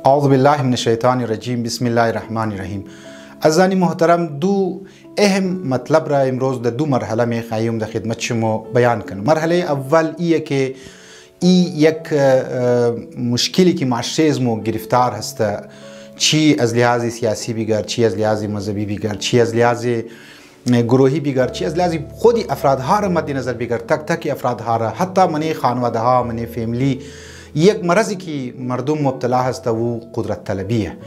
اعوذ بالله من الشیطان الرجیم. بسم الله الرحمن الرحیم. عزیزان محترم، دو اهم مطلب را امروز در دو مرحله می خواهیم در خدمت شما بیان کنم. مرحله اول ایه که یک مشکلی که معاشره ما گرفتار هست، چی از لحاظ سیاسی بگر، چی از لحاظ مذهبی بگر، چی از لحاظ گروهی بگر، چی از لحاظ خودی افرادها را مد نظر بگر، تک تک افرادها را، حتی من خانواده ها، من فامیلی، یک مرضی که مردم مبتلا هست و قدرت طلبیه.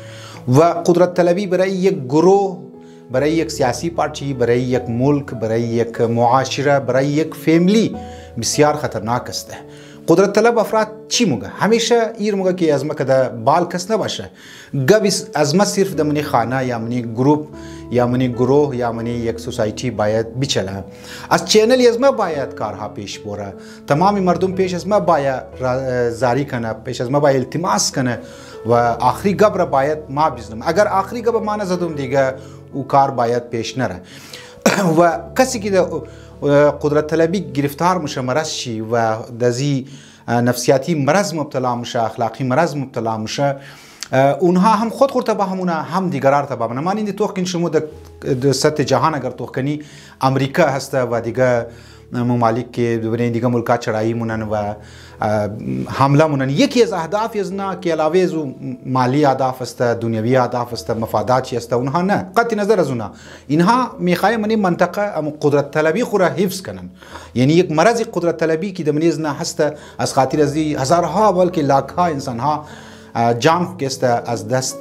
و قدرت طلبی برای یک گروه، برای یک سیاسی پارتی، برای یک ملک، برای یک معاشره، برای یک فامیلی بسیار خطرناک است. قدرت طلب افراد چی موگه؟ همیشه ایر موگه که از ما کده بال کس نباشه. گب از ما صرف در منی خانه یا منی گروپ یا منی گروه یا منی یک سوسایتی باید بچله. از چینل از ما باید کارها پیش بره. تمامی مردم پیش از ما باید زاری کنه، پیش از ما باید التماس کنه و آخری گب را باید ما بزنم. اگر آخری گب ما نزدم دیگه او کار باید پیش نره. و کسی که قدرت طلبی گرفتار میشه، مرض شی و دزی نفسیاتی مرض مبتلا میشه، اخلاقی مرض مبتلا میشه، اونها هم خود تباه همونه، هم دیگرار تباه منه. من این توقع شما در سطح جهان اگر توقعنی امریکا هست و دیگه ممالک که دیگه ملکا چرایی مونن و حمله مونن، یکی از اهداف از نه که علاوه از مالی اهداف است، دنیوی اهداف است، مفادات چی است، اونها نه، قطع نظر از اونها، اینها میخوای منی منطقه ام قدرت طلبی خو را حفظ کنن. یعنی یک مرض قدرت طلبی که دمنیز نه هست، از خاطر از هزارها بلکه لاکها انسان ها جان کست از دست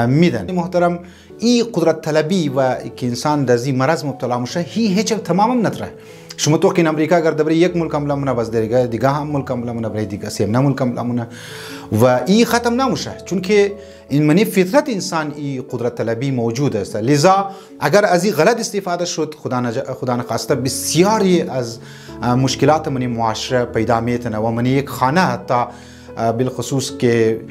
میدن. محترم، این قدرت طلبی و که انسان دزی مرض مبتلا میشه هیچ تماما نتره. شما تو که in امریکا اگر دبری یک ملک حمله مونه، بس دیگه هم ملک حمله مونه، برای دیگه سیم ملک حمله مونه و این ختم نمیشه، چون که این منی فطرت انسان این قدرت طلبی موجود است. لذا اگر از این غلط استفاده شد، خدا نخواسته بسیاری از مشکلات منی معاشره پیدا میتونه و منی یک خانه حتی بالخصوص که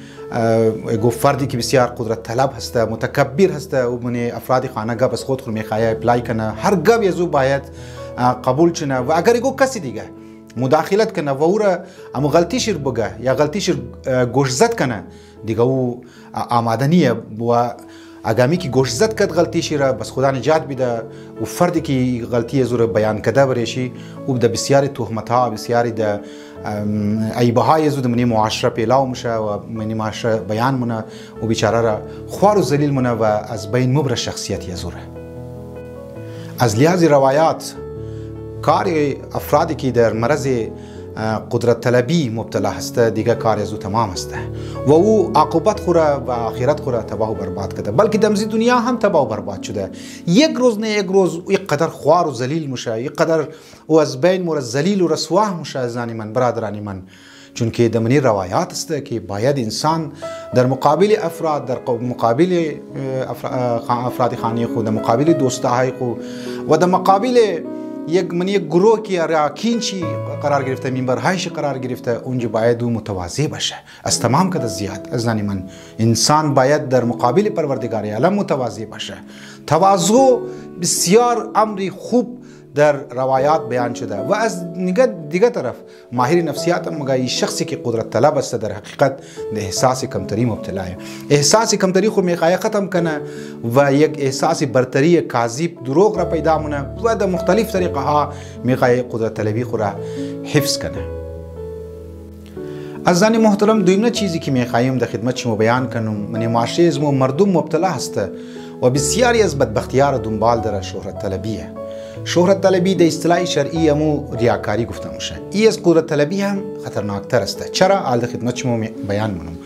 فردی که بسیار قدرت طلب هست، متکبر هست و منی افراد خانه گپ از خود میخواه اپلای کنه، هر گپ یزو باید قبول چنه و اگر ایگو کسی دیگه مداخلت کنه و او را امو غلطیش بگه یا غلطیش گوش زد کنه، دیگه او آماده نیه و اگامی که گوش زد کد غلطیش را بس خدا نجات بیده و فردی که غلطی از او بیان کده بریشی او بده بسیاری تهمت ها، بسیاری ده عیبه های از او منی معاشره پیلاو میشه و منی معاشره بیان مونه و بیچاره را خوار و ذلیل مونه و از بین مبر شخصیتی از او را. از لحاظ روایات کار افرادی که در مرض قدرت طلبی مبتلا هست دیگه کار از او تمام است و او عاقبت خوره و آخرت خوره تباه و برباد کرده، بلکه دمزی دنیا هم تباه و برباد شده. یک روز نه یک روز یک قدر خوار و ذلیل میشه، یک قدر او از بین مور ذلیل و رسواه میشه. زانی من، برادرانی من، چون که دمنی روایات است که باید انسان در مقابل افراد، در مقابل افراد خانه خود، در مقابل دوستای خود و در مقابل یک گروه که راکین چی قرار گرفته، منبرهایش قرار گرفته، اونجا باید او متواضع باشه از تمام کده زیاد. از زنی من، انسان باید در مقابل پروردگار عالم متواضع باشه. تواضع بسیار امری خوب در روایات بیان شده و از دیگه طرف ماهر نفسیات هم مگه شخصی که قدرت طلب است در حقیقت ده احساس کمتری مبتلاه. احساس کمتری خو میخواه ختم کنه و یک احساس برتری کاذب دروغ را پیدا مونه و در مختلف طریقه ها میخواه قدرت طلبی خو را حفظ کنه. از زن محترم، دویمه چیزی که میخواهیم در خدمت شما بیان کنم، من معاشره از مردم مبتلا هست و بسیاری از بدبختی‌ها را دنبال داره شهرت طلبیه. شهرت طلبی در اصطلاح شرعی امو ریاکاری گفته میشه. این از قدرت طلبی هم خطرناکتر است. چرا؟ حال در خدمت شما بیان منم.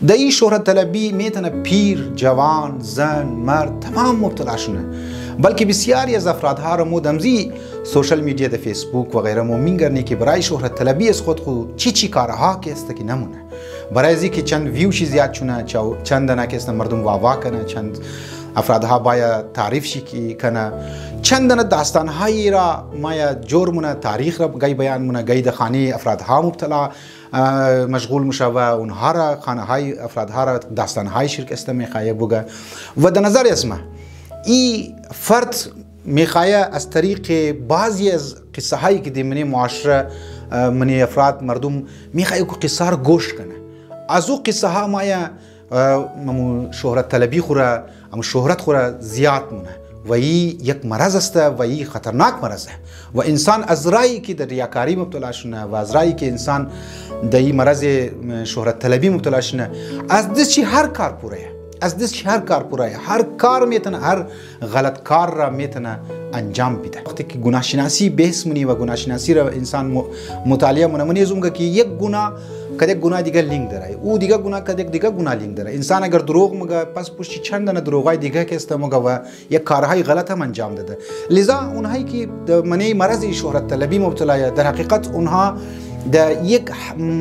در این شهرت طلبی میتونه پیر، جوان، زن، مرد تمام مبتلا شونه، بلکه بسیاری از افرادها را دمزی سوشل میدیا در فیسبوک و غیره میگرنی که برای شهرت طلبی از خود چی کارها که است که نمونه، برای ازی که چند ویوشی زیاد چونه، چند دنه که است مردم واوا کنه، چند افرادها باید تعریف شی کنه، چندن داستانهایی را مایا جور مونه، تاریخ را گای بیان مونه، گای خانه افرادها مبتلا مشغول میشه و اونها را خانه های افرادها را داستانهای شرکست میخواه بگه و در نظر اسمه این فرد میخواه از طریق بعضی از قصه هایی که در منی معاشره منی افراد مردم میخواه که قصه را گوش کنه. از او قصه ها مایا شهرت طلبی خوره اما شهرت خوره زیاد مونه و این یک مرض است و این خطرناک مرض است و انسان از رایی که در ریاکاری مبتلا شونه و از رایی که انسان در این مرض شهرت طلبی مبتلا شونه از دست هر کار پوره از دست هر کار پوره هر کار میتونه هر غلط کار را میتونه انجام بده. وقتی که گناه شناسی بحث منی و گناه شناسی را انسان مطالعه منی زومگه که یک گناه کدی گناه دیگه لینک داره او دیگه گناه کدی دیگه گناه لینک داره. انسان اگر دروغ مگه پس پشت چند نه دروغای دیگه که است مگه و یک کارهای غلط هم انجام داده. لذا اونهایی که منی مرض شهرت طلبی مبتلا در حقیقت اونها در یک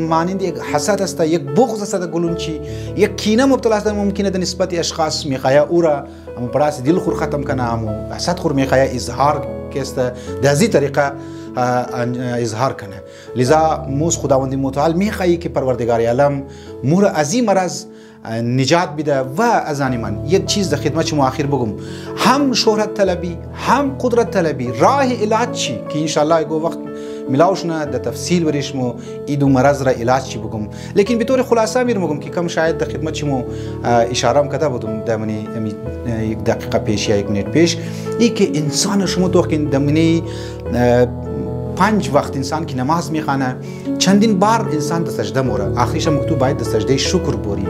مانند یک حسد است، یک بغض است، گلونچی یک کینه مبتلا است. ممکنه در نسبت اشخاص میخواهد او را اما براس دل خور ختم کنه اما حسد خور میخواهد اظهار که است در ازی طریقه اظهار کنه. لذا موس خداوند متعال میخواهی که پروردگار عالم مور از این مرض نجات بده. و از آن من یک چیز در خدمت شما آخر بگم، هم شهرت طلبی هم قدرت طلبی راه علاج چی که انشالله ایگو وقت ملاوشنا در تفصیل بریشمو ایدو مرض را علاج چی بگم، لیکن به طور خلاصه میرم که کم شاید در خدمت شما اشاره کرده بودم دمنی یک دقیقه پیش یا یک منت پیش ای که انسان شما تو که دمنی 5 وقت انسان که نماز میخوانه چندین بار انسان در سجده موره آخریش مکتوب باید در سجده شکر بوری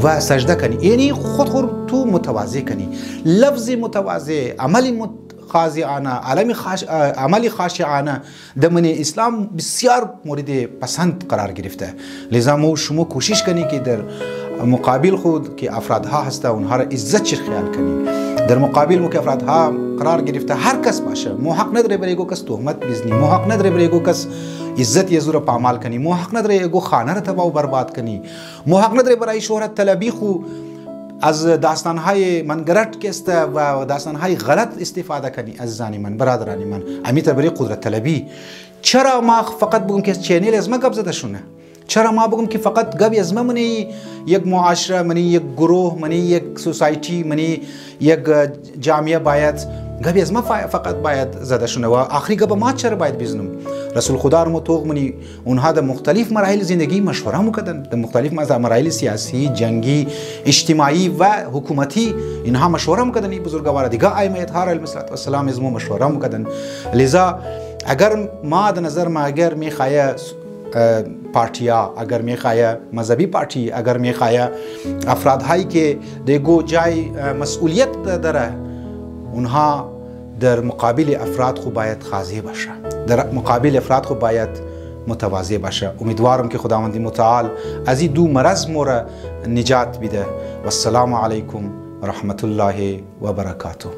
و سجده کنی، یعنی خود تو متواضع کنی، لفظ متواضع، عمل خاضعانه، عمل خاشعانه دمن اسلام بسیار مورد پسند قرار گرفته. لذا شما کوشش کنی که در مقابل خود که افرادها هسته اونها را عزت چی خیال کنی، در مقابل مو که افرادها قرار گرفته هر کس باشه مو حق نداره برای ایگو کس تهمت بزنی، مو حق نداره برای ایگو کس عزت یزور پامال کنی، مو حق نداره ایگو خانه را تباہ و برباد کنی، مو حق نداره برای شهرت طلبی خو از داستانهای منگرت که است و داستانهای غلط استفاده کنی. عزیزان من، برادران من، امیت برای قدرت طلبی چرا ما فقط بگم که چینل از ما قبضه شونه؟ چرا ما بگم که فقط گاوی از ما منی یک معاشره، منی یک گروه، منی یک سوسایتی، منی یک جامعه باید گاوی از ما فقط باید زده شونه و آخری گاب ما چرا باید بزنم؟ رسول خدا رو توغ منی اونها در مختلف مراحل زندگی مشوره میکردن، در مختلف مراحل سیاسی، جنگی، اجتماعی و حکومتی اینها مشوره میکردن. این بزرگوار دیگه ائمه اطهار علیهم السلام از ما مشوره میکردن. لذا اگر ما در نظر ما اگر میخواه پارتیا، اگر میخواه مذهبی پارتی، اگر میخواه افرادهایی که دیگو جای مسئولیت داره اونها در مقابل افراد خو باید خاضع باشه، در مقابل افراد خو باید متواضع باشه. امیدوارم که خداوند متعال از این دو مرض مورا نجات بده. والسلام علیکم و رحمت الله و برکاته.